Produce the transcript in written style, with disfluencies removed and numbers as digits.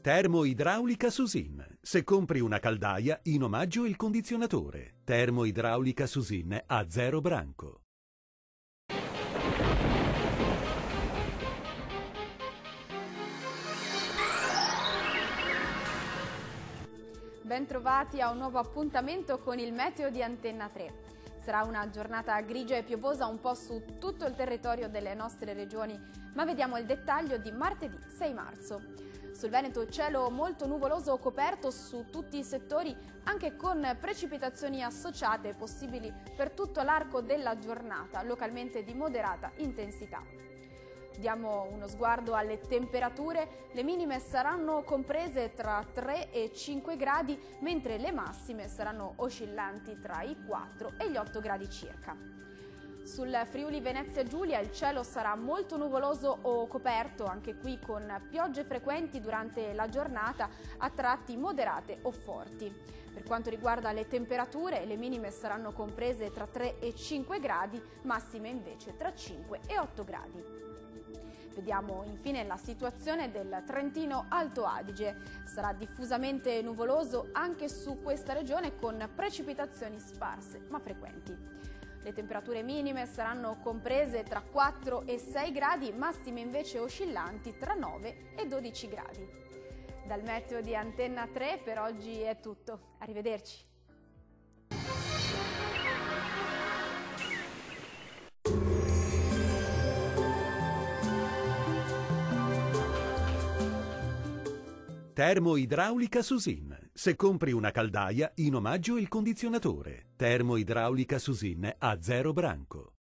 Termoidraulica Susin. Se compri una caldaia, in omaggio il condizionatore. Termoidraulica Susin a zero branco. Bentrovati a un nuovo appuntamento con il meteo di Antenna 3. Sarà una giornata grigia e piovosa un po' su tutto il territorio delle nostre regioni, ma vediamo il dettaglio di martedì 6 marzo. Sul Veneto cielo molto nuvoloso o coperto su tutti i settori, anche con precipitazioni associate possibili per tutto l'arco della giornata, localmente di moderata intensità. Diamo uno sguardo alle temperature, le minime saranno comprese tra 3 e 5 gradi, mentre le massime saranno oscillanti tra i 4 e gli 8 gradi circa. Sul Friuli Venezia Giulia il cielo sarà molto nuvoloso o coperto, anche qui con piogge frequenti durante la giornata, a tratti moderate o forti. Per quanto riguarda le temperature, le minime saranno comprese tra 3 e 5 gradi, massime invece tra 5 e 8 gradi. Vediamo infine la situazione del Trentino Alto Adige. Sarà diffusamente nuvoloso anche su questa regione con precipitazioni sparse ma frequenti. Le temperature minime saranno comprese tra 4 e 6 gradi, massime invece oscillanti tra 9 e 12 gradi. Dal meteo di Antenna 3 per oggi è tutto. Arrivederci. Termoidraulica Susin. Se compri una caldaia, in omaggio il condizionatore. Termoidraulica Susin a zero branco.